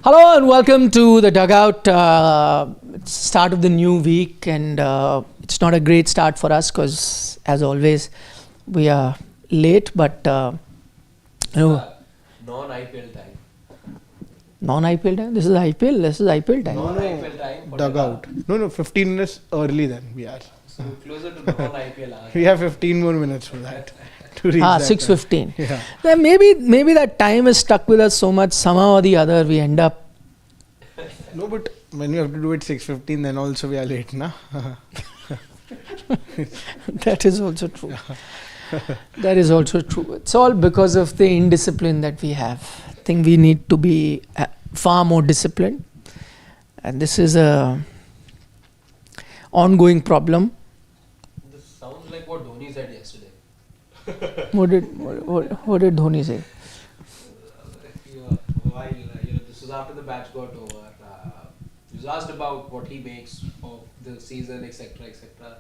Hello and welcome to the Dugout. It's start of the new week, and it's not a great start for us because, as always, we are late. But non-IPL time. Non-IPL time. This is IPL. This is IPL time. Non-IPL time. for Dugout. No, 15 minutes early then we are. So closer to the non-IPL hour. We have 15 more minutes for that. To reach that 6:15. time. Yeah. Then maybe that time is stuck with us so much. Somehow or the other, we end up. No, but when you have to do it 6:15, then also we are late, na? That is also true. That is also true. It's all because of the indiscipline that we have. I think we need to be far more disciplined, and this is a ongoing problem. This sounds like what Dhoni said yesterday. What did Dhoni say? While this was after the match got over, he was asked about what he makes of the season, etc., etc.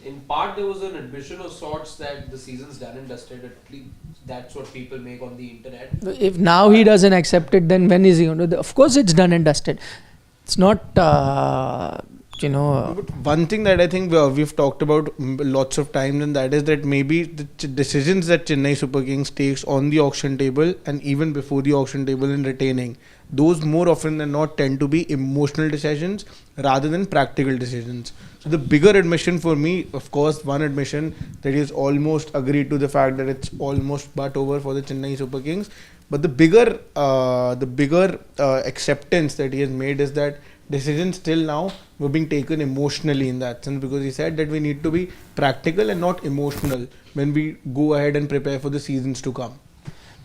In part, there was an admission of sorts that the season's done and dusted. At least that's what people make on the internet. If now he doesn't accept it, then when is he going to? Of course, it's done and dusted. It's not, But one thing that I think we've talked about lots of times, and that is that maybe the decisions that Chennai Super Kings takes on the auction table and even before the auction table in retaining, those more often than not tend to be emotional decisions rather than practical decisions. So the bigger admission for me, of course, one admission that he has almost agreed to the fact that it's almost but over for the Chennai Super Kings. But the bigger acceptance that he has made is that decisions till now were being taken emotionally in that sense, because he said that we need to be practical and not emotional when we go ahead and prepare for the seasons to come.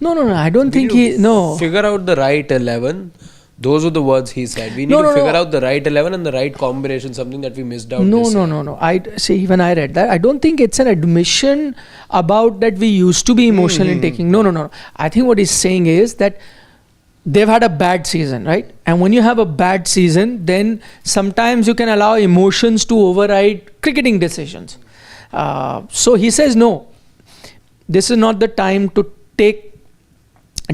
No. I don't think he. No. Figure out the right 11. Those were the words he said. We need to figure out the right 11 and the right combination, something that we missed out. No. I see. Even I read that. I don't think it's an admission about that we used to be emotional in taking. No. I think what he's saying is that they've had a bad season, right? And when you have a bad season, then sometimes you can allow emotions to override cricketing decisions. So he says, no, this is not the time to take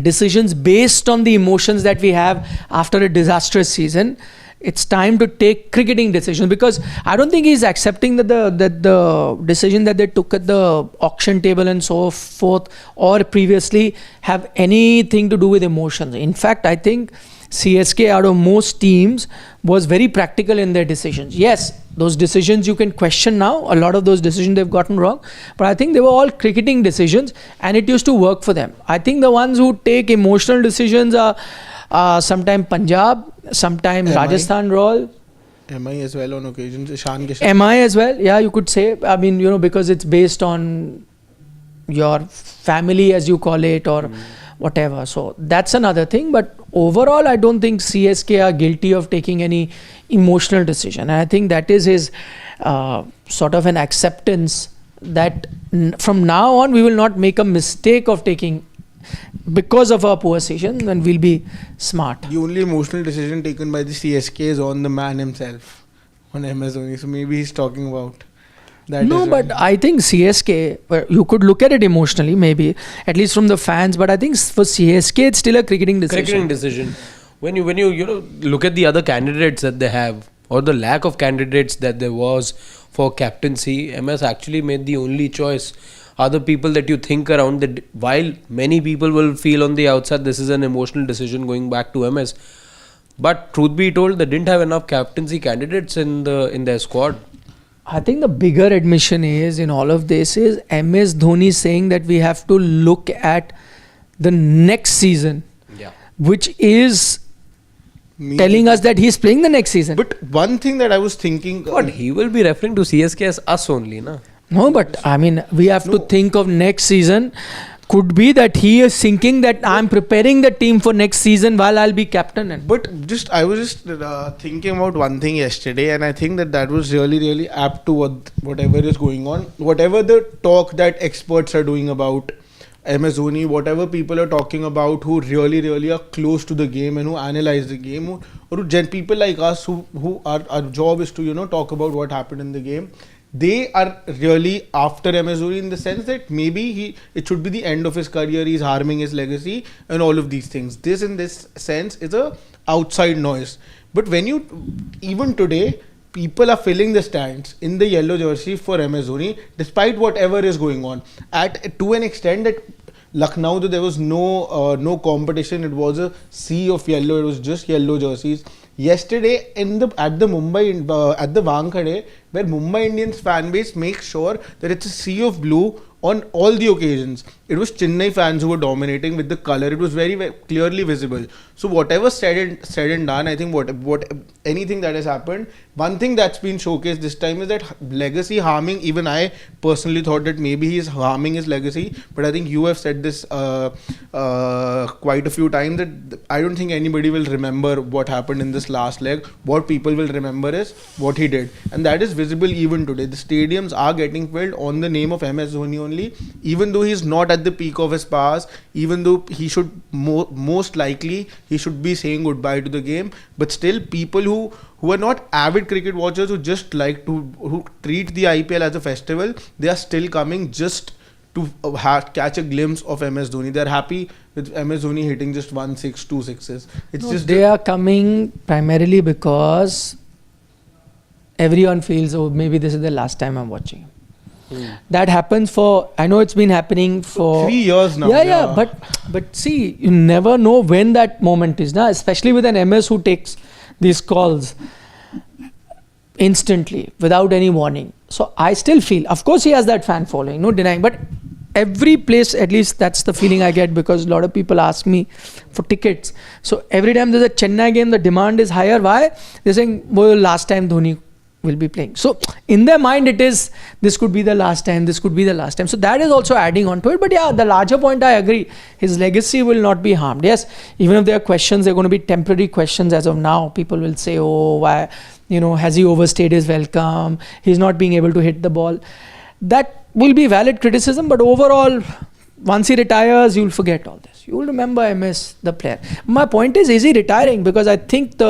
decisions based on the emotions that we have after a disastrous season. It's time to take cricketing decisions, because I don't think he's accepting that the decision that they took at the auction table and so forth or previously have anything to do with emotions. In fact, I think CSK out of most teams was very practical in their decisions. Yes, those decisions you can question now. A lot of those decisions they've gotten wrong. But I think they were all cricketing decisions and it used to work for them. I think the ones who take emotional decisions are sometimes Punjab, sometimes Rajasthan Royal. MI as well on occasions. Ishan Kishan. MI as well, yeah, you could say. I mean, because it's based on your family, as you call it, or whatever. So that's another thing. But overall, I don't think CSK are guilty of taking any emotional decision. And I think that is his sort of an acceptance that from now on, we will not make a mistake of taking because of our poor season, and we'll be smart. The only emotional decision taken by the CSK is on the man himself, on MS Dhoni. So maybe he's talking about that. No, but I think CSK, you could look at it emotionally, maybe, at least from the fans. But I think for CSK, it's still a cricketing decision. When you look at the other candidates that they have, or the lack of candidates that there was for captaincy, MS actually made the only choice. Other people that you think around, that while many people will feel on the outside this is an emotional decision going back to MS, but truth be told, they didn't have enough captaincy candidates in their squad. I think the bigger admission is in all of this is MS Dhoni saying that we have to look at the next season, which is telling us that he's playing the next season. But one thing that I was thinking, But he will be referring to CSK as us only, na? No, but I mean, we have to think of next season. Could be that he is thinking that I'm preparing the team for next season while I'll be captain. But I was just thinking about one thing yesterday, and I think that was really apt to whatever is going on. Whatever the talk that experts are doing about MS Dhoni, whatever people are talking about who really are close to the game and who analyze the game, or people like us who our job is to talk about what happened in the game. they are really after MS Dhoni in the sense that maybe it should be the end of his career, he's harming his legacy and all of these things. This in this sense is a outside noise. But when you, even today, people are filling the stands in the yellow jersey for MS Dhoni despite whatever is going on. To an extent that Lucknow, there was no competition. It was a sea of yellow. It was just yellow jerseys. Yesterday at the Mumbai at the Wankhede, where Mumbai Indians fan base makes sure that it's a sea of blue on all the occasions. It was Chennai fans who were dominating with the color. It was very, very clearly visible. So whatever said and done, I think what anything that has happened, one thing that's been showcased this time is that legacy harming. Even I personally thought that maybe he is harming his legacy, but I think you have said this quite a few times that I don't think anybody will remember what happened in this last leg. What people will remember is what he did, and that is visible even today. The stadiums are getting filled on the name of MS Dhoni only, even though he's not at the peak of his powers, even though he should most likely he should be saying goodbye to the game, but still people who are not avid cricket watchers, who just like to, who treat the IPL as a festival, they are still coming just to catch a glimpse of MS Dhoni. They're happy with MS Dhoni hitting just 2 sixes. They are coming primarily because everyone feels, oh, maybe this is the last time I'm watching him. That happens for, I know it's been happening for 3 years now. Yeah. But see, you never know when that moment is, especially with an MS who takes these calls instantly without any warning. So I still feel, of course he has that fan following, no denying, but every place, at least that's the feeling I get, because a lot of people ask me for tickets. So every time there's a Chennai game, the demand is higher. Why? They're saying, well, last time Dhoni will be playing. So in their mind it is, this could be the last time, this could be the last time. So that is also adding on to it. But yeah, the larger point, I agree, his legacy will not be harmed. Yes, even if there are questions, they're going to be temporary questions as of now. People will say, oh, why, has he overstayed his welcome, he's not being able to hit the ball. That will be valid criticism, but overall, once he retires, you'll forget all this. You'll remember MS, the player. My point is he retiring? Because I think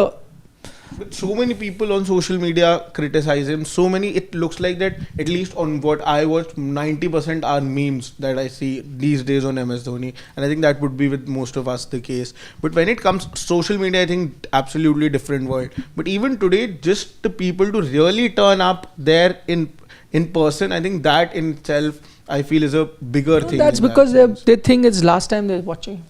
so many people on social media criticize him. It looks like that, at least on what I watch, 90% are memes that I see these days on MS Dhoni. And I think that would be with most of us the case. But when it comes to social media, I think absolutely different world. But even today, just the people to really turn up there in person, I think that in itself, I feel is a bigger thing. That's because they think it's last time they're watching.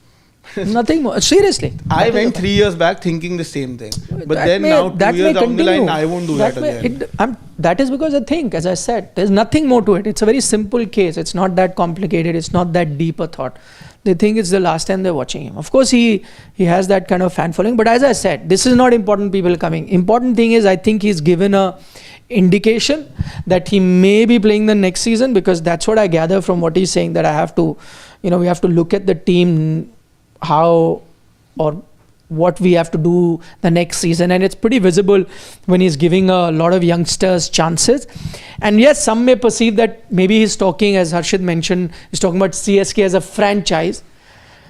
Nothing more. Seriously. I went 3 years back thinking the same thing. But then now 2 years down the line, I won't do that again. That is because I think, as I said, there's nothing more to it. It's a very simple case. It's not that complicated. It's not that deep a thought. They think it's the last time they're watching him. Of course, he has that kind of fan following. But as I said, this is not important people coming. Important thing is, I think he's given a indication that he may be playing the next season, because that's what I gather from what he's saying, that I have to, we have to look at the team, how or what we have to do the next season, and it's pretty visible when he's giving a lot of youngsters chances. And yes, some may perceive that maybe he's talking, as Harshit mentioned, he's talking about CSK as a franchise,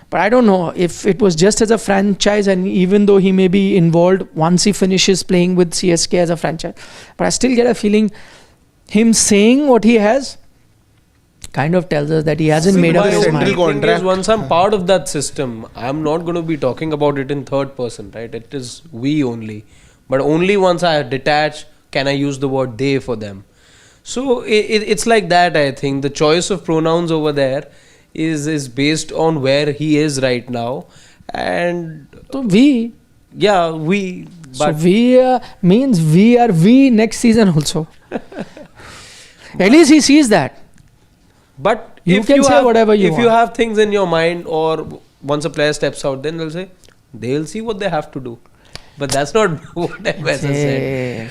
but I don't know if it was just as a franchise, and even though he may be involved once he finishes playing with CSK as a franchise, but I still get a feeling him saying what he has kind of tells us that he hasn't made up his mind. Once I'm part of that system, I'm not going to be talking about it in third person, right? It is we only. But only once I detach can I use the word they for them. So it's like that, I think. The choice of pronouns over there is based on where he is right now. And so we. Yeah, we. But so we means we are we next season also. At least he sees that. But you can say whatever you want. If you have things in your mind, or once a player steps out, then they'll see what they have to do. But that's not what MS has said.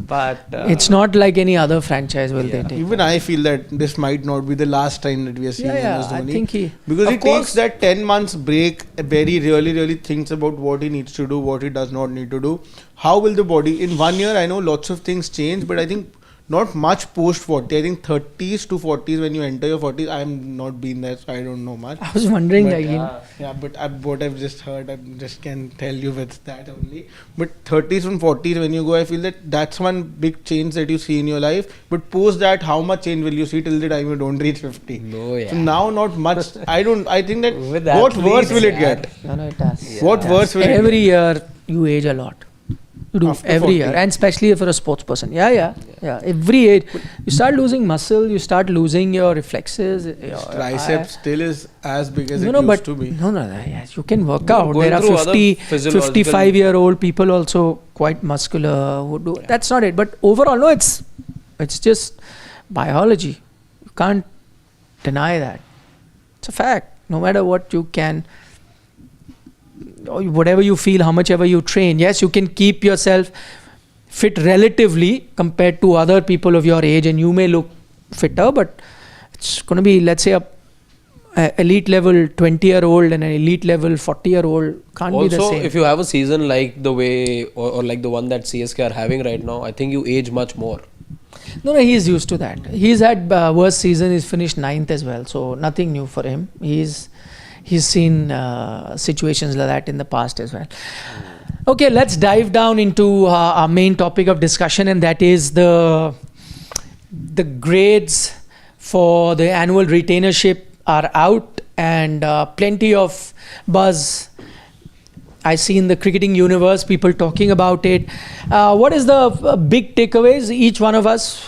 But it's not like any other franchise will they take. Even I feel that this might not be the last time that we are seeing MS Dhoni. I think because he takes that 10 months break, really thinks about what he needs to do, what he does not need to do. How will the body, in 1 year, I know lots of things change, but I think not much post 40. I think 30s to 40s, when you enter your 40s, I'm not been there, so I don't know much. I was wondering But, again. Yeah, but what I've just heard, I just can tell you with that only. But 30s and 40s, when you go, I feel that that's one big change that you see in your life. But post that, how much change will you see till the time you don't reach 50? No, yeah. So now, not much. I think that With what athletes, worse will it yeah. get? No, it does. What worse will it Every get? year you age a lot. You do After every 40. year, and especially for a sports person. Yeah. Every age, you start losing muscle, you start losing your reflexes. Tricep still is as big as it but used to be. no, yes, you can work No, out. going There are through other 50, physiological- 55-year-old people also quite muscular who do. That's not it. But overall, no, it's just biology. You can't deny that. It's a fact. No matter what you can, or whatever you feel, how much ever you train, yes, you can keep yourself fit relatively compared to other people of your age, and you may look fitter, but it's going to be, let's say, a elite level 20-year-old and an elite level 40-year-old can't be the Also, same. if you have a season like the way or like the one that CSK are having right now, I think you age much more. No, he's used to that. He's had worst season. He's finished 9th as well, so nothing new for him. He's seen situations like that in the past as well. Okay, let's dive down into our main topic of discussion, and that is the grades for the annual retainership are out, and plenty of buzz I see in the cricketing universe, people talking about it. What is the big takeaways? Each one of us,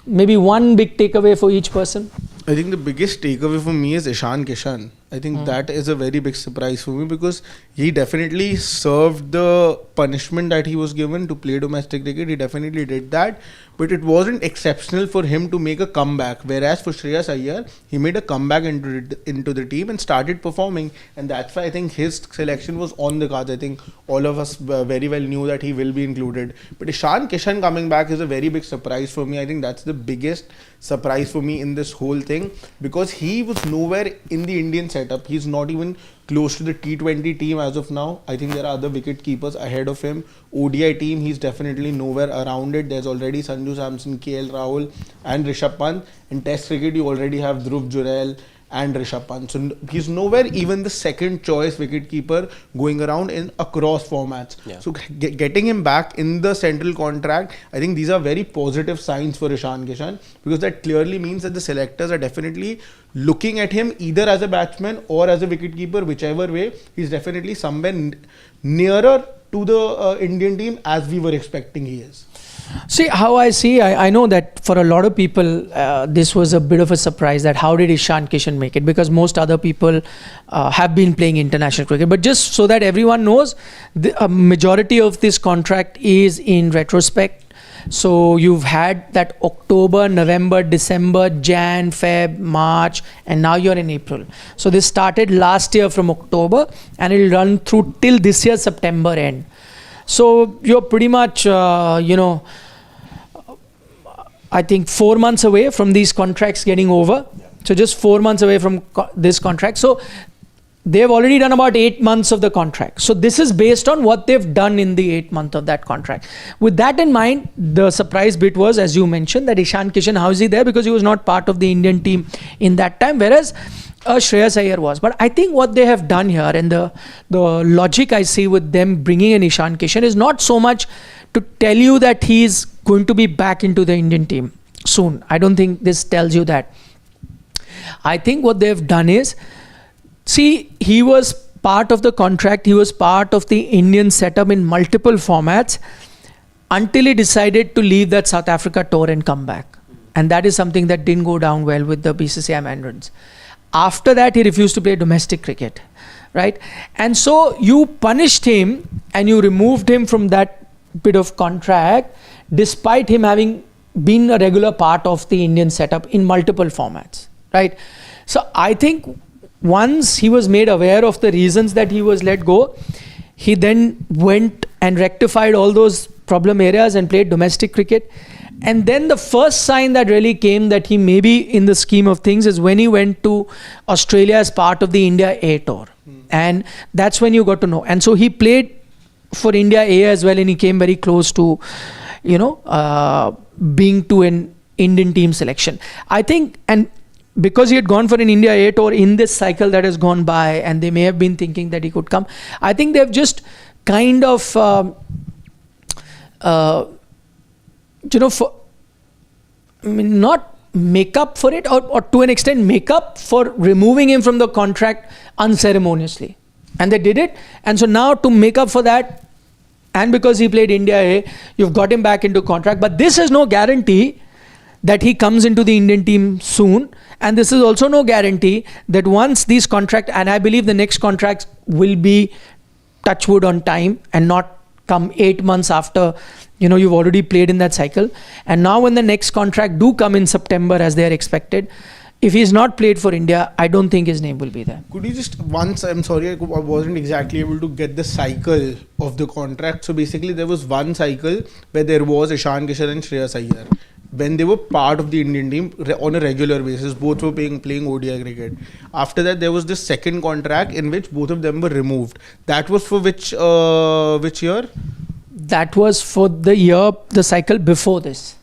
maybe one big takeaway for each person. I think the biggest takeaway for me is Ishan Kishan. I think that is a very big surprise for me, because he definitely served the punishment that he was given to play domestic cricket. He definitely did that, but it wasn't exceptional for him to make a comeback. Whereas for Shreyas Iyer, he made a comeback into the team and started performing, and that's why I think his selection was on the cards. I think all of us very well knew that he will be included. But Ishan Kishan coming back is a very big surprise for me. I think that's the biggest surprise for me in this whole thing, because he was nowhere in the Indian setup. He's not even close to the T20 team as of now. I think there are other wicket keepers ahead of him. ODI team, he's definitely nowhere around it. There's already Sanju Samson, KL Rahul and Rishabh Pant. In Test cricket, you already have Dhruv Jurel and Rishabh Pant. So he's nowhere even the second choice wicket keeper going around in across formats. Yeah. So getting him back in the central contract, I think these are very positive signs for Ishan Kishan, because that clearly means that the selectors are definitely looking at him either as a batsman or as a wicketkeeper, whichever way. He's definitely somewhere nearer to the Indian team as we were expecting he is. See, how I see, I know that for a lot of people, this was a bit of a surprise that how did Ishan Kishan make it? Because most other people have been playing international cricket. But just so that everyone knows, the majority of this contract is in retrospect. So you've had that October, November, December, Jan, Feb, March, and now you're in April. So this started last year from October, and it'll run through till this year September end. So you're pretty much, I think 4 months away from these contracts getting over. So just 4 months away from this contract. So they've already done about 8 months of the contract. So this is based on what they've done in the 8 month of that contract. With that in mind, the surprise bit was, as you mentioned, that Ishan Kishan, how is he there? Because he was not part of the Indian team in that time, whereas Shreyas Iyer was. But I think what they have done here, and the logic I see with them bringing in Ishan Kishan, is not so much to tell you that he's going to be back into the Indian team soon. I don't think this tells you that. I think what they've done is, see, he was part of the contract, he was part of the Indian setup in multiple formats until he decided to leave that South Africa tour and come back. And that is something that didn't go down well with the BCCI mandarins. After that, he refused to play domestic cricket, right? And so you punished him and you removed him from that bit of contract, despite him having been a regular part of the Indian setup in multiple formats, right? So I think once he was made aware of the reasons that he was let go, he then went and rectified all those problem areas and played domestic cricket. And then the first sign that really came that he may be in the scheme of things is when he went to Australia as part of the India A tour. And that's when you got to know. And so he played for India A as well, and he came very close to, being to an Indian team selection. I think, and because he had gone for an India A tour in this cycle that has gone by, and they may have been thinking that he could come, I think they've just kind of, not make up for it, or to an extent make up for removing him from the contract unceremoniously. And they did it. And so now to make up for that, and because he played India A, you've got him back into contract. But this is no guarantee that he comes into the Indian team soon. And this is also no guarantee that once these contracts, and I believe the next contracts will be touchwood on time and not come 8 months after, you've already played in that cycle. And now when the next contract do come in September as they are expected, if he's not played for India, I don't think his name will be there. Could you just I'm sorry, I wasn't exactly able to get the cycle of the contract. So basically there was one cycle where there was Ishan Kishan and Shreyas Iyer. When they were part of the Indian team on a regular basis, both were playing ODI cricket. After that, there was this second contract in which both of them were removed. That was for which year? That was for the cycle before this.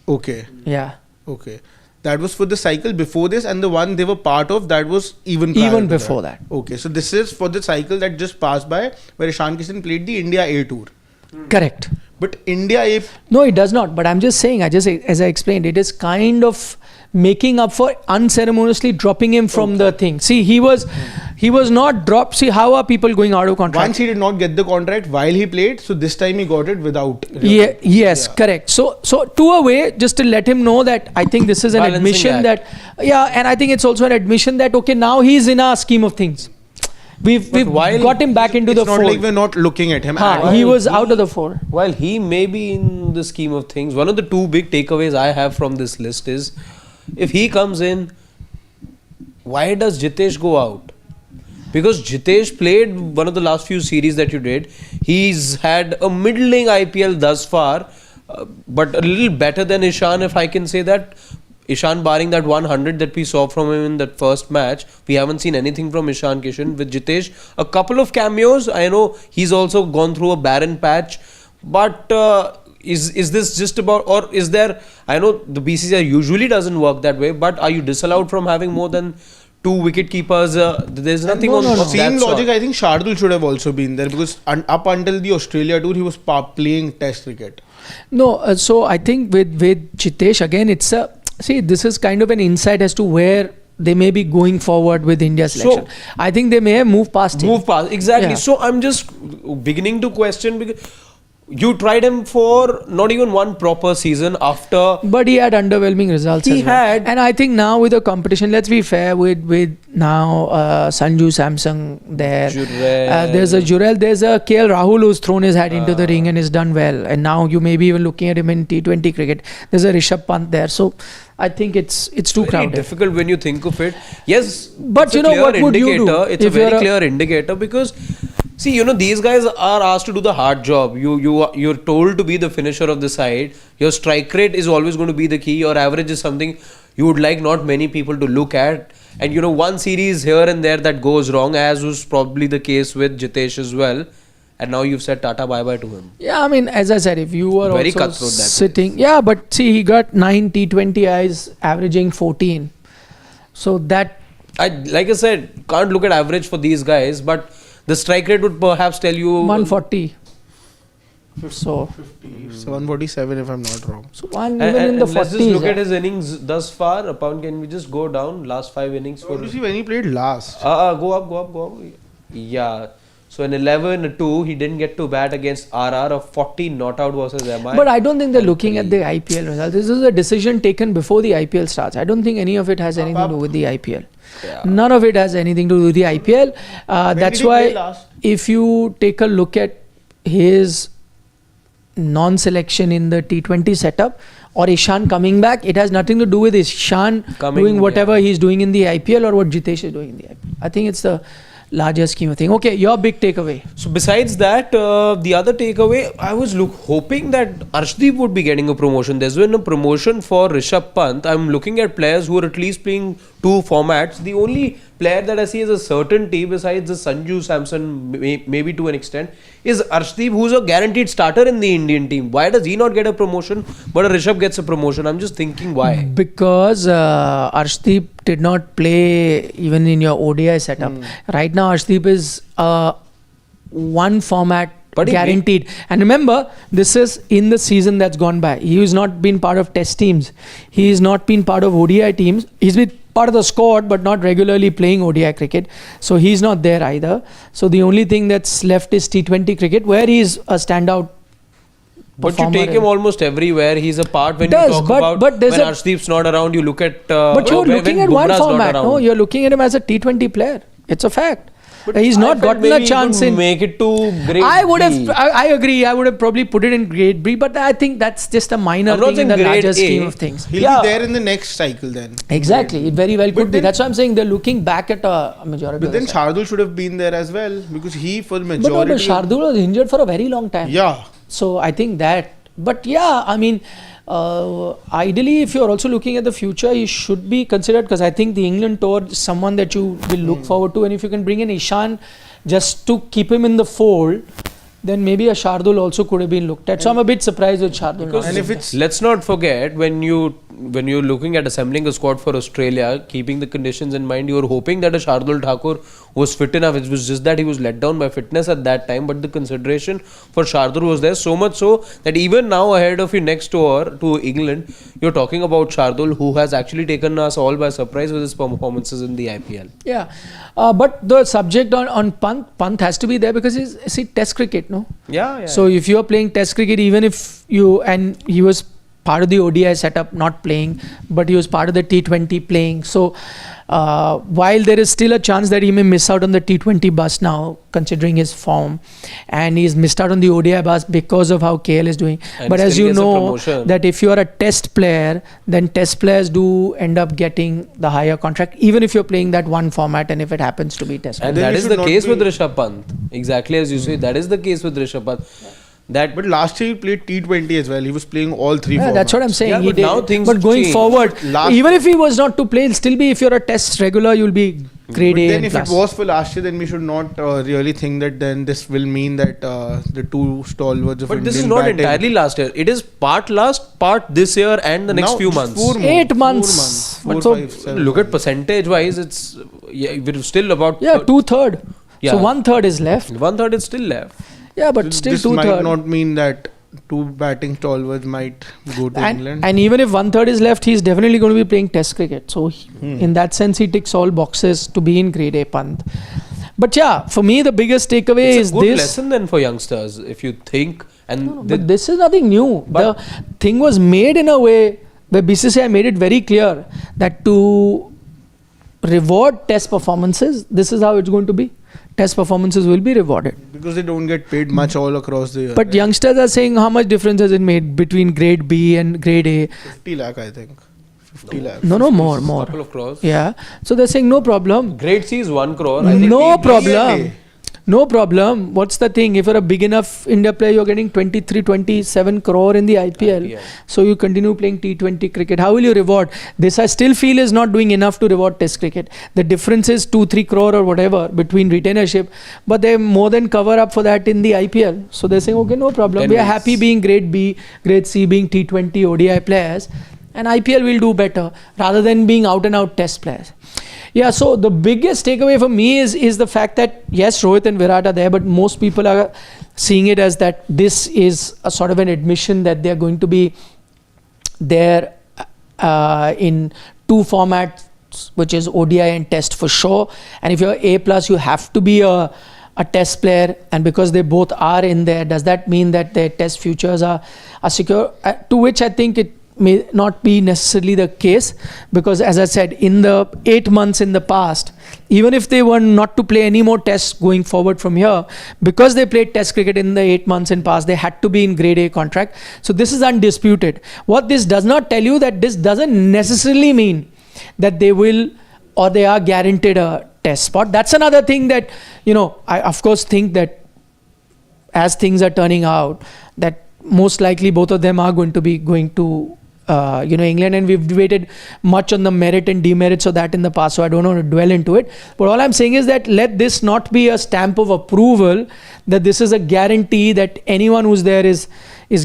Okay. Yeah. Okay. That was for the cycle before this, and the one they were part of, that was even before that. Okay, so this is for the cycle that just passed by, where Ishan Kishan played the India A tour. Correct. But India A... No, it does not. But I'm just saying, as I explained, it is kind of making up for unceremoniously dropping him from the thing. See, he was not dropped. See, how are people going out of contract? Once he did not get the contract while he played, so this time he got it without. Yes, correct. So to a way, just to let him know that I think this is an admission and I think it's also an admission that, okay, now he's in our scheme of things. We've got him back into the fold. It's not like we're not looking at him. He was out of the fold. While he may be in the scheme of things, one of the two big takeaways I have from this list is, if he comes in, why does Jitesh go out? Because Jitesh played one of the last few series that you did. He's had a middling IPL thus far, but a little better than Ishan, if I can say that. Ishan barring that 100 that we saw from him in that first match, we haven't seen anything from Ishan Kishan. With Jitesh, a couple of cameos. I know he's also gone through a barren patch, but is this just about, or is there, I know the BCCI usually doesn't work that way, but are you disallowed from having more than 2 wicket keepers? There's nothing on that same logic. sort. I think Shardul should have also been there, because up until the Australia tour he was playing test cricket. No, so I think with Jitesh, again, it's see, this is kind of an insight as to where they may be going forward with India's selection. So, I think they may have moved past him. Exactly. Yeah. So I'm just beginning to question, because you tried him for not even one proper season after. But he had underwhelming results. And I think now with the competition, let's be fair, with now Sanju Samsung there. There's a Jurel, there's a KL Rahul who's thrown his hat into the ring and has done well. And now you may be even looking at him in T20 cricket. There's a Rishabh Pant there. So I think it's too crowded. Difficult when you think of it. Yes, but you know what would you do? It's a very clear indicator, because see, these guys are asked to do the hard job. You're told to be the finisher of the side. Your strike rate is always going to be the key. Your average is something you would like not many people to look at. And one series here and there that goes wrong, as was probably the case with Jitesh as well. And now you've said Tata bye-bye to him. Yeah, I mean, as I said, if you were very also sitting... Yeah, but see, he got 9 T20Is, averaging 14. So that... Like I said, can't look at average for these guys, but the strike rate would perhaps tell you... 140. So 147 if I'm not wrong. So even in the 40s. Let's just look at his innings thus far. Upon, can we just go down last 5 innings? What do you see when he played last? Go up. Yeah. So in 11-2, he didn't get to bat against RR, of 40 not out versus MI. But I don't think they're looking at the IPL results. This is a decision taken before the IPL starts. I don't think any of it has anything to do with the IPL. Yeah. None of it has anything to do with the IPL. That's why if you take a look at his non-selection in the T20 setup, or Ishan coming back, it has nothing to do with Ishan doing whatever he's doing in the IPL or what Jitesh is doing in the IPL. I think it's the larger scheme of thing. Okay, your big takeaway. So besides that, the other takeaway, I was hoping that Arshdeep would be getting a promotion. There's been a promotion for Rishabh Pant. I'm looking at players who are at least playing two formats. The only player that I see as a certainty besides the Sanju Samson, maybe to an extent, is Arshdeep, who's a guaranteed starter in the Indian team. Why does he not get a promotion, but a Rishabh gets a promotion? I'm just thinking why. Because Arshdeep did not play even in your ODI setup. Right now, Arshdeep is one format But guaranteed. And remember, this is in the season that's gone by. He has not been part of test teams. He has not been part of ODI teams. He's been part of the squad, but not regularly playing ODI cricket. So he's not there either. So the only thing that's left is T20 cricket, where he's a standout. But you take him almost everywhere. He's a part when you talk about when Arshdeep's not around. You look at. But you're looking at one format. No, you're looking at him as a T20 player. It's a fact. But he's not gotten a chance in. Make it to grade B. I agree. I would have probably put it in grade B, but I think that's just a minor thing in the larger scheme of things. He'll be there in the next cycle then. Exactly. It very well could be. That's why I'm saying they're looking back at a majority. But then Shardul should have been there as well, because he for the majority. But Shardul was injured for a very long time. Yeah. So I think that. But yeah, I mean, ideally, if you're also looking at the future, he should be considered, because I think the England tour is someone that you will look forward to. And if you can bring in Ishan just to keep him in the fold, then maybe a Shardul also could have been looked at. So I'm a bit surprised with Shardul. And if it's, let's not forget, when you're looking at assembling a squad for Australia, keeping the conditions in mind, you're hoping that a Shardul Thakur was fit enough. It was just that he was let down by fitness at that time, but the consideration for Shardul was there, so much so that even now ahead of your next tour to England, you're talking about Shardul, who has actually taken us all by surprise with his performances in the IPL. Yeah, but the subject on Pant has to be there because he's test cricket, no? Yeah. So if you are playing test cricket, even if and he was part of the ODI setup, not playing, but he was part of the T20 playing. So while there is still a chance that he may miss out on the T20 bus now, considering his form, and he's missed out on the ODI bus because of how KL is doing. And but as you know, that if you are a test player, then test players do end up getting the higher contract, even if you're playing that one format and if it happens to be test. And that is the case with Rishabh Pant. Exactly as you say, that is the case with Rishabh Pant. But last year he played T20 as well. He was playing all three formats. That's what I'm saying. Yeah, he but did. now things but going change. forward, even if he was not to play, it'll still be, if you're a test regular, you'll be grade A. Then if it was for last year, then we should not really think that then this will mean that the two stalwarts of But Indian this is not batting, entirely last year. It is part last, part this year and the next few months. 4 8 months. 4, So 5, 7, Look at percentage wise, it's we're still about 2/3. Yeah. So 1/3 is left. 1/3 is still left. Yeah, but still this 2/3. might not mean that two batting stalwarts might go to England. And even if 1/3 is left, he's definitely going to be playing test cricket. So in that sense, he ticks all boxes to be in grade A Pant. But yeah, for me, the biggest takeaway is It's a good this. lesson then for youngsters, if you think. And But this is nothing new. The thing was made in a way where BCCI made it very clear that to reward test performances, this is how it's going to be. Test performances will be rewarded. Because they don't get paid much all across the year. But youngsters are saying, how much difference has it made between grade B and grade A? 50 lakh, I think. 50 lakh. No, more. couple of crores. Yeah. So they're saying no problem. Grade C is 1 crore. I think No problem. No problem. What's the thing? If you're a big enough India player, you're getting 23, 27 crore in the IPL. So you continue playing T20 cricket. How will you reward? This I still feel is not doing enough to reward test cricket. The difference is 2-3 crore or whatever between retainership. But they more than cover up for that in the IPL. So they're saying, okay, no problem. We are happy being grade B, grade C being T20 ODI players. And IPL will do better rather than being out and out test players. Yeah, so the biggest takeaway for me is the fact that yes, Rohit and Virat are there, but most people are seeing it as that this is a sort of an admission that they're going to be there in two formats, which is ODI and Test for sure. And if you're A+, you have to be a Test player. And because they both are in there, does that mean that their Test futures are secure? To which I think it may not be necessarily the case, because as I said, in the 8 months in the past, even if they were not to play any more tests going forward from here, because they played test cricket in the 8 months in past, they had to be in grade A contract. So this is undisputed. What this does not tell you, that this doesn't necessarily mean that they will or they are guaranteed a test spot. That's another thing that, I of course think that as things are turning out, that most likely both of them are going to be going to England, and we've debated much on the merit and demerits of that in the past, so I don't want to dwell into it. But all I'm saying is that let this not be a stamp of approval that this is a guarantee that anyone who's there is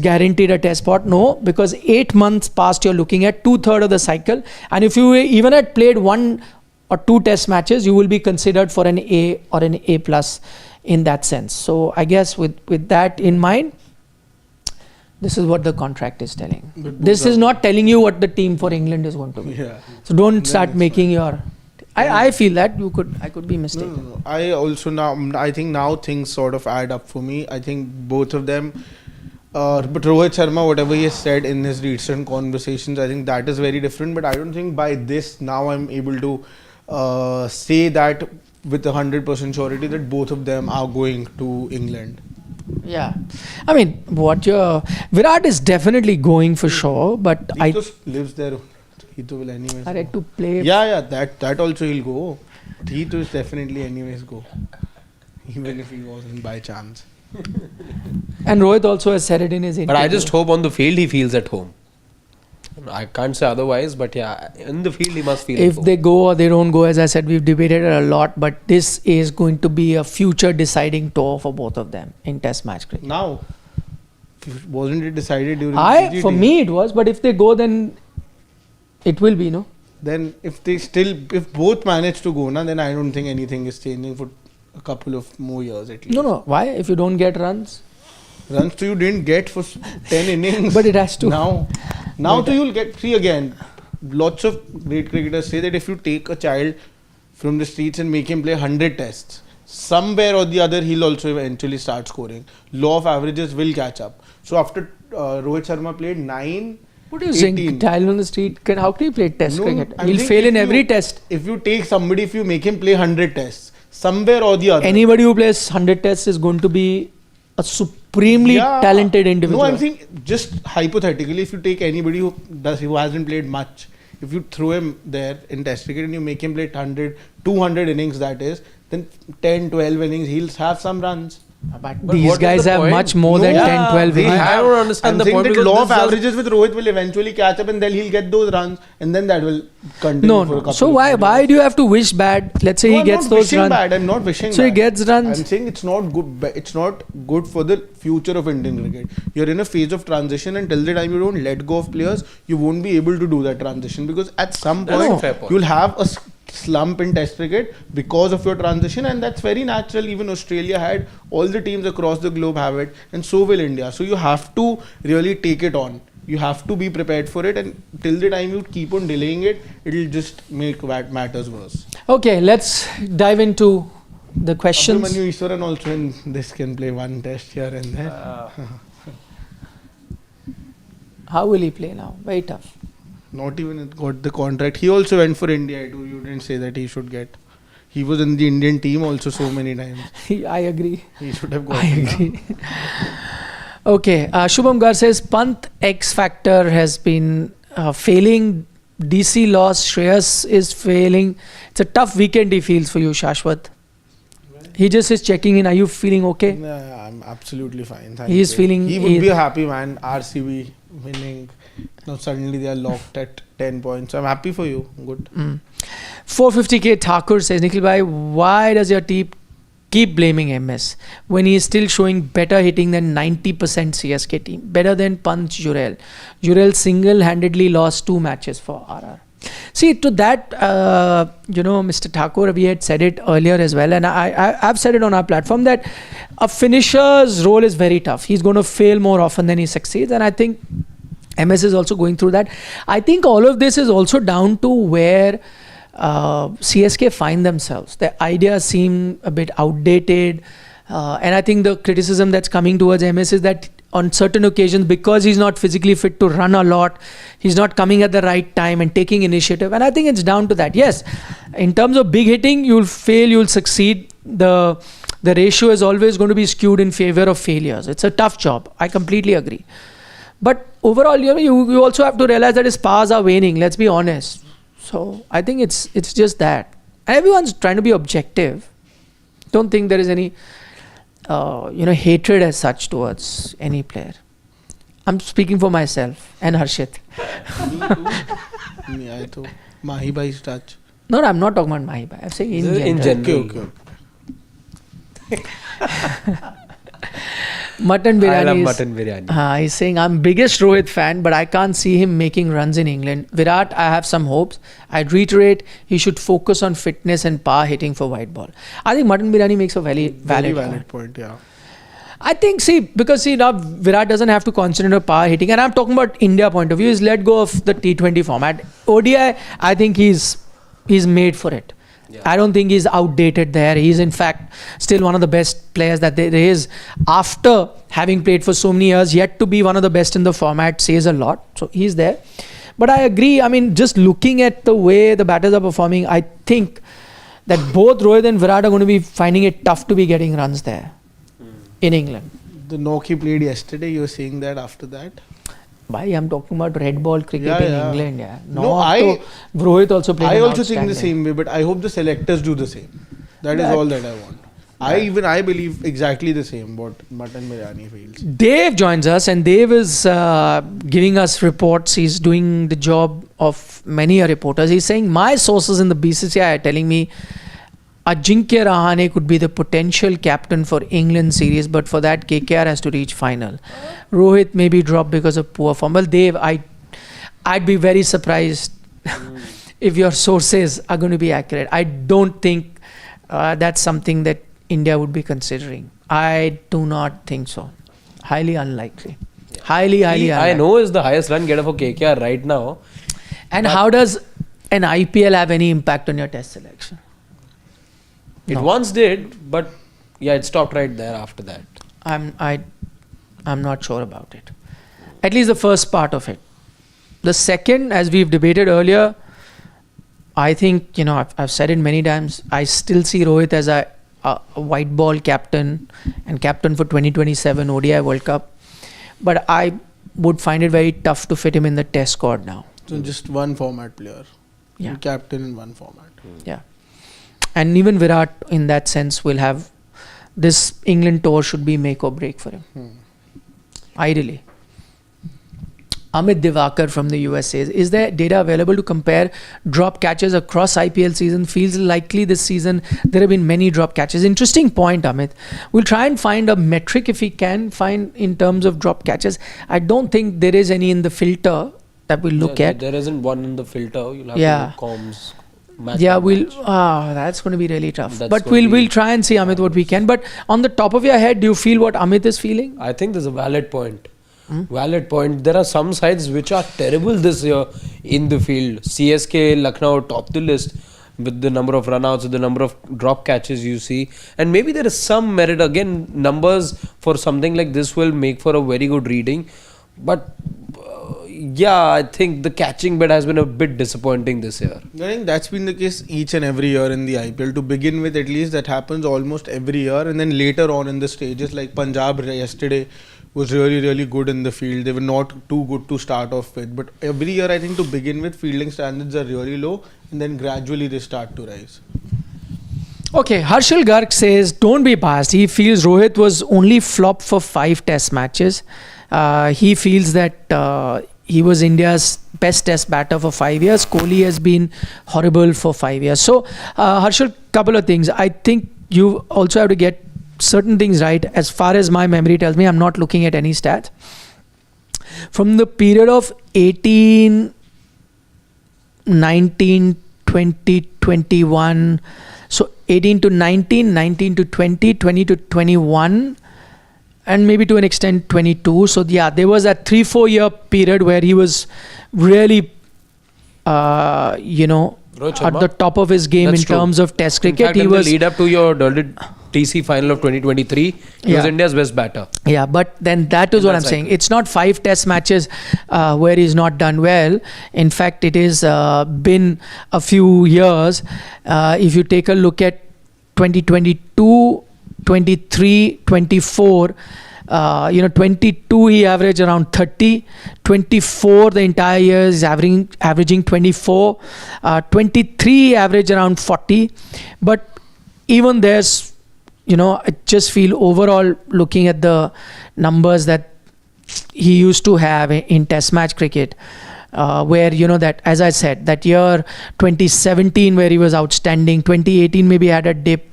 guaranteed a test spot. No, because 8 months past, you're looking at 2/3 of the cycle, and if you even had played 1 or 2 test matches, you will be considered for an A or an A plus in that sense. So I guess with that in mind, this is what the contract is telling. This is not telling you what the team for England is going to be. Yeah. So don't start making your. I feel that I could be mistaken. No. I also I think now things sort of add up for me. I think both of them. But Rohit Sharma, whatever he has said in his recent conversations, I think that is very different. But I don't think by this now I'm able to say that with 100% surety that both of them are going to England. Yeah, I mean, Virat is definitely going for sure, but He just lives there. He too will anyways. I like go. to play. Yeah, that also he'll go. He too is definitely anyways go, even if he wasn't by chance. And Rohit also has said it in his interview. But I just hope on the field he feels at home. I can't say otherwise, but yeah, in the field he must feel at If home. they go or they don't go, as I said, we've debated it a lot, but this is going to be a future deciding tour for both of them in Test match cricket. Now, wasn't it decided during For CGT? me it was, but if they go, then it will be, no? Then if both manage to go, then I don't think anything is changing for a couple of more years at least. No. Why? If you don't get runs? Runs to you didn't get for 10 innings. But it has to. Now to you'll get. See again, lots of great cricketers say that if you take a child from the streets and make him play 100 tests, somewhere or the other he'll also eventually start scoring. Law of averages will catch up. So after Rohit Sharma played 9, What do you think? 18. Child on the street, how can he play Test No, cricket? I'm He'll saying fail if in every you- test. If you take somebody, if you make him play 100 tests, somewhere or the other. Anybody who plays 100 tests is going to be a supremely talented individual. No, I'm saying just hypothetically, if you take anybody who hasn't played much, if you throw him there in Test cricket and you make him play 100, 200 innings, that is, then 10, 12 innings, he'll have some runs. But But these what is guys the have point? much more than No, 10, 12 they innings. I don't understand I'm the saying point that because law of this does- averages with Rohit will eventually catch up and then he'll get those runs and then that will continue for a No. couple So of why years. do you have to wish bad? Let's say No, he I'm gets not those wishing runs. bad. I'm not wishing So he bad. gets runs. I'm saying it's not good. It's not good for the future of Indian cricket. You're in a phase of transition, and till the time you don't let go of players, you won't be able to do that transition because at some That's point a fair point. you'll have a slump in Test cricket because of your transition, and that's very natural. Even Australia had, all the teams across the globe have it, and so will India. So you have to really take it on. You have to be prepared for it, and till the time you keep on delaying it, it'll just make matters worse. Okay, let's dive into the questions. Abhimanyu Easwaran also in this can play one test here and there. How will he play now? Very tough. Not even got the contract. He also went for India too. You didn't say that he should get. He was in the Indian team also so many times. I agree. He should have got. I agree. Okay, Shubham Gar says Pant X Factor has been failing. DC loss. Shreyas is failing. It's a tough weekend he feels for you, Shashwat. He just is checking in. Are you feeling okay? Yeah, I'm absolutely fine. Thank He is you. feeling- He would be a happy man. RCB winning. Now suddenly they are locked at 10 points. I'm happy for you. Good. 450k Thakur says, Nikhil bhai, why does your team keep blaming MS when he is still showing better hitting than 90% CSK team? Better than Panch Jurel. Jurel single-handedly lost 2 matches for RR. See, to that, Mr. Thakur, we had said it earlier as well, and I've said it on our platform that a finisher's role is very tough. He's going to fail more often than he succeeds, and I think MS is also going through that. I think all of this is also down to where CSK find themselves. The ideas seem a bit outdated, and I think the criticism that's coming towards MS is that on certain occasions, because he's not physically fit to run a lot, he's not coming at the right time and taking initiative, and I think it's down to that. Yes, in terms of big hitting, you'll fail, you'll succeed. The ratio is always going to be skewed in favor of failures. It's a tough job. I completely agree. But overall, you also have to realize that his powers are waning. Let's be honest. So I think it's just that. Everyone's trying to be objective. Don't think there is any hatred as such towards any player. I'm speaking for myself and Harshit. Me, I thought Mahi bhai's touch. No, I'm not talking about Mahi bhai. I'm saying in general. Okay. Mutton biryani. I love is- mutton biryani. He's saying, I'm biggest Rohit fan, but I can't see him making runs in England. Virat, I have some hopes. I'd reiterate, he should focus on fitness and power hitting for white ball. I think mutton biryani makes a very valid point. Yeah. I think, because now Virat doesn't have to concentrate on power hitting. And I'm talking about India point of view. He's let go of the T20 format. ODI, I think he's made for it. Yeah. I don't think he's outdated there. He's in fact still one of the best players that there is. After having played for so many years, yet to be one of the best in the format says a lot. So he's there. But I agree. I mean, just looking at the way the batters are performing, I think that both Rohit and Virat are going to be finding it tough to be getting runs there in England. The knock he played yesterday, you were saying that after that? Why? I'm talking about red ball cricket in England. Yeah. Rohit also played. I also think the same way, but I hope the selectors do the same. That is all that I want. I believe exactly the same what mutton biryani feels. Dave joins us, and Dave is giving us reports. He's doing the job of many reporters. He's saying my sources in the BCCI are telling me Ajinkya Rahane could be the potential captain for England series, but for that KKR has to reach final. Rohit may be dropped because of poor form. Well, Dave, I'd be very surprised if your sources are going to be accurate. I don't think that's something that India would be considering. I do not think so. Highly unlikely. Yeah. Highly unlikely. I know is the highest run getter for KKR right now. And how does an IPL have any impact on your test selection? It once did, but yeah, it stopped right there after that. I'm not sure about it. At least the first part of it. The second, as we've debated earlier, I think, I've said it many times, I still see Rohit as a white ball captain and captain for 2027 ODI World Cup. But I would find it very tough to fit him in the test squad now. So just one format player. Yeah. Captain in one format. Yeah. And even Virat, in that sense, will have this England tour should be make or break for him. Ideally. Amit Divakar from the US says, is there data available to compare drop catches across IPL season? Feels likely this season there have been many drop catches. Interesting point, Amit. We'll try and find a metric if we can find in terms of drop catches. I don't think there is any in the filter that we'll look at. There isn't one in the filter. You'll have to look comms. That's going to be really tough. But we'll try and see, Amit, what we can. But on the top of your head, do you feel what Amit is feeling? I think there's a valid point. Valid point. There are some sides which are terrible this year in the field. CSK, Lucknow top the list with the number of runouts, with the number of drop catches you see. And maybe there is some merit. Again, numbers for something like this will make for a very good reading. But I think the catching bit has been a bit disappointing this year. I think that's been the case each and every year in the IPL. To begin with, at least that happens almost every year. And then later on in the stages, like Punjab yesterday was really, really good in the field. They were not too good to start off with. But every year, I think to begin with, fielding standards are really low. And then gradually they start to rise. Okay, Harshal Garg says, don't be biased. He feels Rohit was only flop for 5 test matches. He feels that he was India's best test batter for 5 years. Kohli has been horrible for 5 years. So, Harshal, couple of things. I think you also have to get certain things right. As far as my memory tells me, I'm not looking at any stats. From the period of 18, 19, 20, 21, so 18 to 19, 19 to 20, 20 to 21, and maybe to an extent 22. So there was a 3-4 year period where he was really, at the top of his game. That's in terms of test cricket. In fact, he was the lead up to your TC final of 2023. He was India's best batter. Yeah, but then that is what I'm saying. It's not 5 test matches where he's not done well. In fact, it has been a few years. If you take a look at 2022, 23, 24, 22 he averaged around 30, 24 the entire year is averaging 24, 23 he averaged around 40. But even there's, I just feel overall looking at the numbers that he used to have in Test match cricket. Where, you know, that, as I said, that year 2017 where he was outstanding, 2018 maybe had a dip,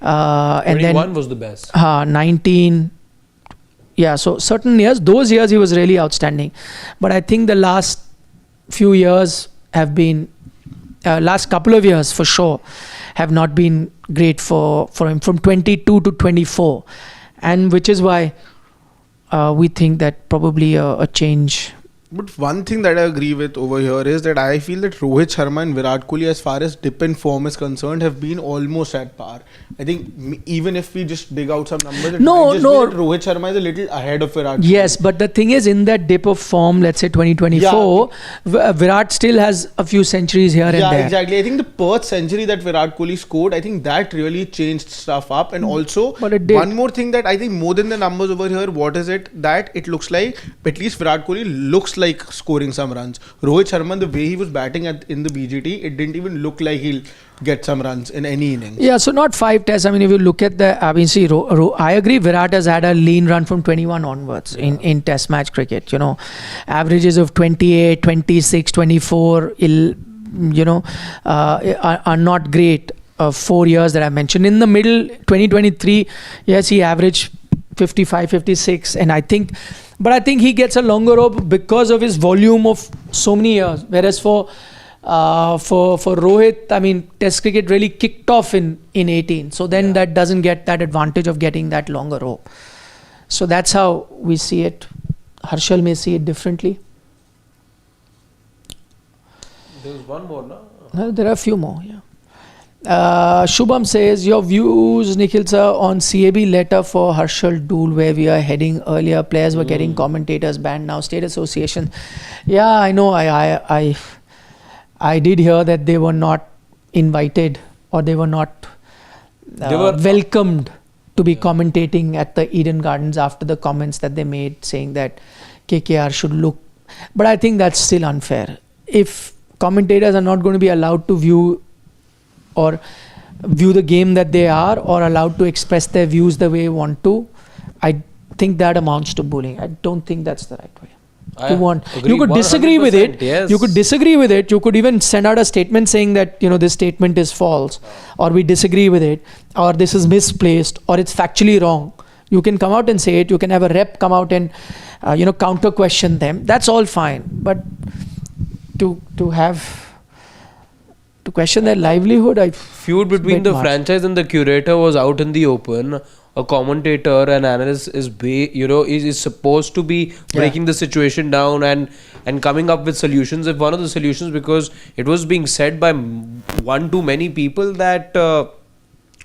and 21 then was the best. 19, yeah, so certain years, those years he was really outstanding. But I think the last few years have been, last couple of years for sure, have not been great for him from 22 to 24, and which is why we think that probably a change. But one thing that I agree with over here is that I feel that Rohit Sharma and Virat Kohli, as far as dip in form is concerned, have been almost at par. I think even if we just dig out some numbers, it might just be that Rohit Sharma is a little ahead of Virat Kohli. Yes, but the thing is, in that dip of form, let's say 2024, Virat still has a few centuries here and there. Yeah, exactly. I think the Perth century that Virat Kohli scored, I think that really changed stuff up. And also, one more thing that I think more than the numbers over here, what is it that it looks like, at least Virat Kohli looks like scoring some runs. Rohit Sharma, the way he was batting in the BGT, it didn't even look like he'll get some runs in any innings. Yeah, so not 5 tests. I mean, if you look at the, I mean, see, I agree, Virat has had a lean run from 21 onwards in test match cricket. You know, averages of 28, 26, 24, you know, are not great. 4 years that I mentioned. In the middle, 2023, yes, he averaged 55, 56, and I think he gets a longer rope because of his volume of so many years. Whereas for Rohit, I mean, Test cricket really kicked off in 18. So then that doesn't get that advantage of getting that longer rope. So that's how we see it. Harshal may see it differently. There was one more, no? No, there are a few more, yeah. Shubham says, your views, Nikhil sir, on CAB letter for Harshal Dhool, where we are heading earlier. Players were getting commentators banned, now state association. Yeah, I know. I did hear that they were not invited, or they were not welcomed to be commentating at the Eden Gardens after the comments that they made saying that KKR should look. But I think that's still unfair. If commentators are not going to be allowed to view the game that they are, or allowed to express their views the way they want to, I think that amounts to bullying. I don't think that's the right way. You could disagree with it. Yes. You could disagree with it. You could even send out a statement saying that, you know, this statement is false, or we disagree with it, or this is misplaced, or it's factually wrong. You can come out and say it. You can have a rep come out and counter question them. That's all fine. But to question their livelihood, feud between the franchise and the curator was out in the open. A commentator, an analyst is supposed to be breaking the situation down and coming up with solutions. If one of the solutions, because it was being said by one too many people that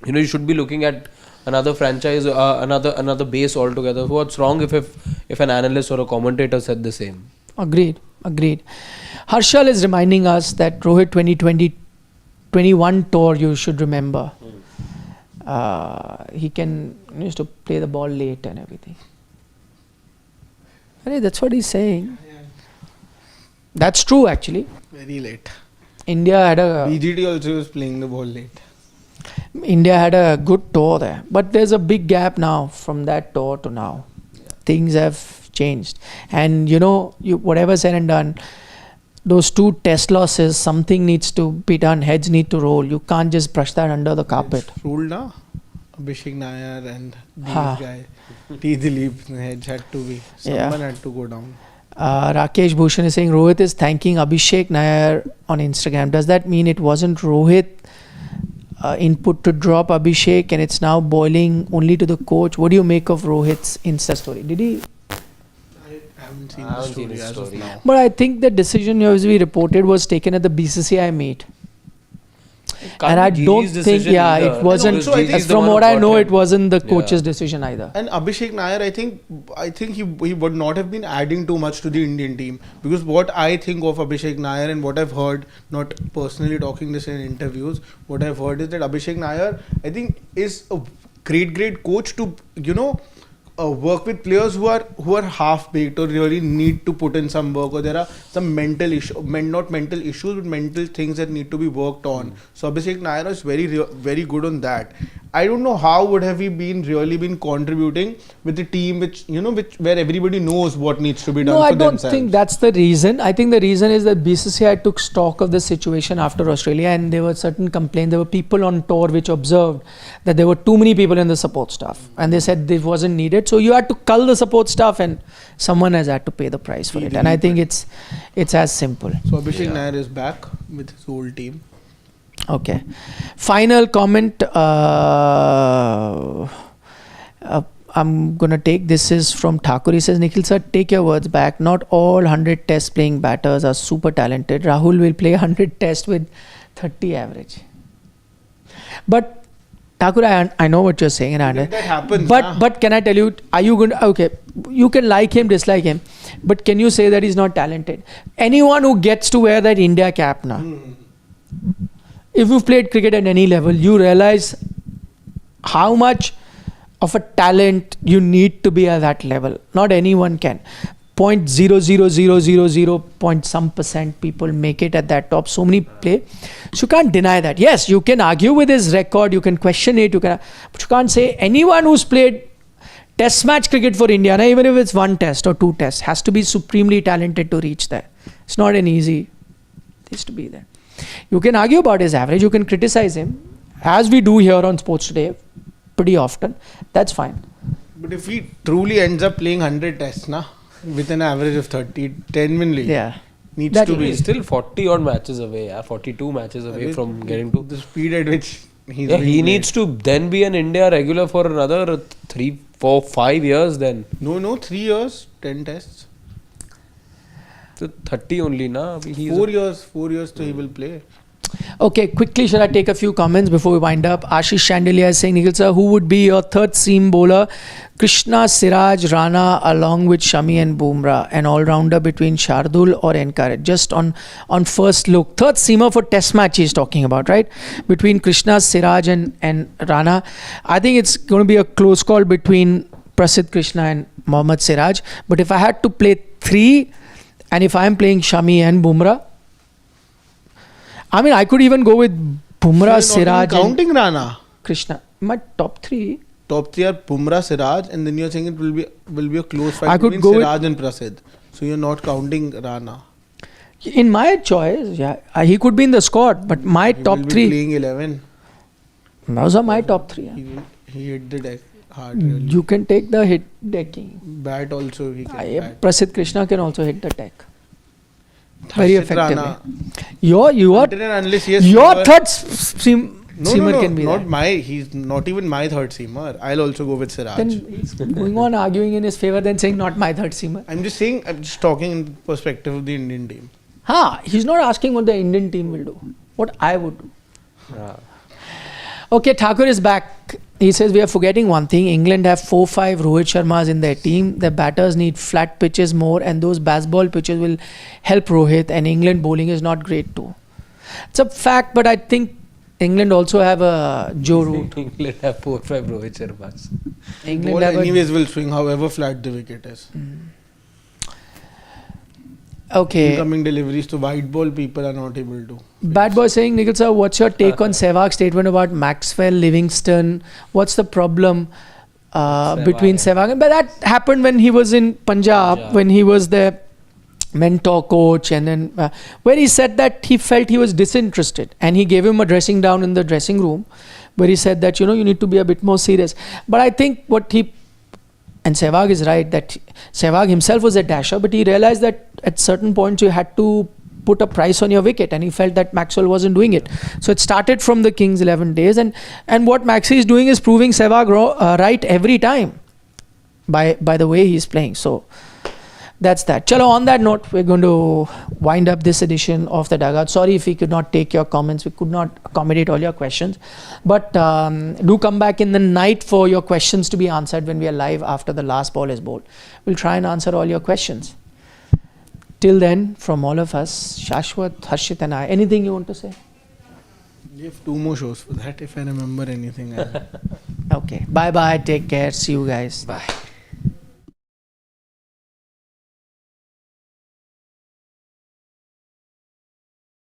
you should be looking at another franchise, another base altogether. What's wrong if an analyst or a commentator said the same? Agreed. Harshal is reminding us that Rohit 2021 tour, you should remember. He used to play the ball late and everything. That's what he's saying. Yeah. That's true, actually. Very late. India had a... BGT also was playing the ball late. India had a good tour there. But there's a big gap now from that tour to now. Yeah. Things have changed. And whatever said and done, those 2 test losses, something needs to be done. Heads need to roll. You can't just brush that under the carpet. It's ruled now. Abhishek Nair and these guys. T. Dilip heads had to be. Someone had to go down. Rakesh Bhushan is saying Rohit is thanking Abhishek Nair on Instagram. Does that mean it wasn't Rohit input to drop Abhishek and it's now boiling only to the coach? What do you make of Rohit's Insta story? Did he... I haven't seen the story. Now. But I think the decision, as we reported, was taken at the BCCI meet. And I don't think, it wasn't. From what I know, it wasn't the coach's decision either. And Abhishek Nair, I think he would not have been adding too much to the Indian team, because what I think of Abhishek Nair and what I've heard, not personally talking this in interviews, what I've heard is that Abhishek Nair, I think, is a great coach to work with players who are half baked or really need to put in some work, or there are some mental issues, not mental issues, but mental things that need to be worked on. So Abhishek Nair is very good on that. I don't know how would have he really been contributing with a team which where everybody knows what needs to be done. No, I for don't themselves. think that's the reason. I think the reason is that BCCI took stock of the situation after Australia, and there were certain complaints. There were people on tour which observed that there were too many people in the support staff, and they said this wasn't needed. So you had to cull the support staff, and someone has had to pay the price for it. And I think it's as simple. So Abhishek Nair is back with his whole team. Okay. Final comment. I'm going to take, this is from Thakur. He says, Nikhil sir, take your words back. Not all 100 test playing batters are super talented. Rahul will play 100 test with 30 average. But Thakur, I know what you're saying. And That happens. but can I tell you, are you going to, okay, you can like him, dislike him, but can you say that he's not talented? Anyone who gets to wear that India cap now, if you've played cricket at any level, you realize how much of a talent you need to be at that level. Not anyone can. 0.00000 point some percent people make it at that top. So many play. So you can't deny that. Yes, you can argue with his record, you can question it, but you can't say anyone who's played test match cricket for India, even if it's 1 test or 2 tests, has to be supremely talented to reach there. It's not an easy thing to be there. You can argue about his average, you can criticize him, as we do here on Sports Today pretty often. That's fine. But if he truly ends up playing 100 tests with an average of 30, 10 win league, needs That to be. He's still 40 odd matches away, 42 matches away from getting to the speed at which he's he needs to then be an India regular for another 3, 4, 5 years then. No, 3 years, 10 tests. So 30 only, na? 4 years so he will play. Okay, quickly, should I take a few comments before we wind up? Ashish Chandelier is saying, Nikhil sir, who would be your third seam bowler? Krishna, Siraj, Rana, along with Shami and Bumrah, an all-rounder between Shardul or Encourage. Just on first look. Third seamer for test match he's talking about, right? Between Krishna, Siraj and Rana. I think it's going to be a close call between Prasidh Krishna and Mohammad Siraj. But if I had to play 3, and if I'm playing Shami and Bumrah, I mean, I could even go with Bumrah, So you're not Siraj, even counting Rana. Krishna. My top 3. Top 3 are Bumrah, Siraj, and then you're saying it will be a close fight I could between go with- Siraj and Prasidh. So you're not counting Rana. In my choice, he could be in the squad, but my He top will be 3. playing 11. Those are my top 3. He hit the deck hard. Really. You can take the hit decking. Bat also he can. bat. Prasidh Krishna can also hit the deck very Harshit effectively. Rana. Your Until and unless he has your fever- third seamer can be not that. my. He's not even my third seamer. I'll also go with Siraj. Then he's going on arguing in his favor, then saying not my third seamer. I'm just talking in perspective of the Indian team. He's not asking what the Indian team will do. What I would do. Yeah. Okay, Thakur is back. He says we are forgetting one thing. England have 4-5 Rohit Sharmas in their team. The batters need flat pitches more, and those baseball pitches will help Rohit. And England bowling is not great too. It's a fact, but I think England also have a Joe Root. England have 4, 5 Rohit Sharmas. England Ball have anyways will swing however flat the wicket is. Okay. Incoming deliveries to white ball people are not able to. Bad boy saying, Nikhil sir, what's your take on Sehwag's statement about Maxwell, Livingston? What's the problem between Sehwag? But that happened when he was in Punjab, when he was the mentor coach, and then where he said that he felt he was disinterested, and he gave him a dressing down in the dressing room where he said that, you need to be a bit more serious. But I think and Sehwag is right, that Sehwag himself was a dasher, but he realized that at certain points you had to put a price on your wicket, and he felt that Maxwell wasn't doing it. So it started from the Kings 11 days, and what Maxi is doing is proving Sehwag right every time by the way he's playing. So that's that. Chalo, on that note, we're going to wind up this edition of The Dugout. Sorry if we could not take your comments. We could not accommodate all your questions. But do come back in the night for your questions to be answered when we are live after the last ball is bowled. We'll try and answer all your questions. Till then, from all of us, Shashwat, Harshit and I, anything you want to say? You have 2 more shows for that if I remember anything. Okay. Bye-bye. Take care. See you guys. Bye.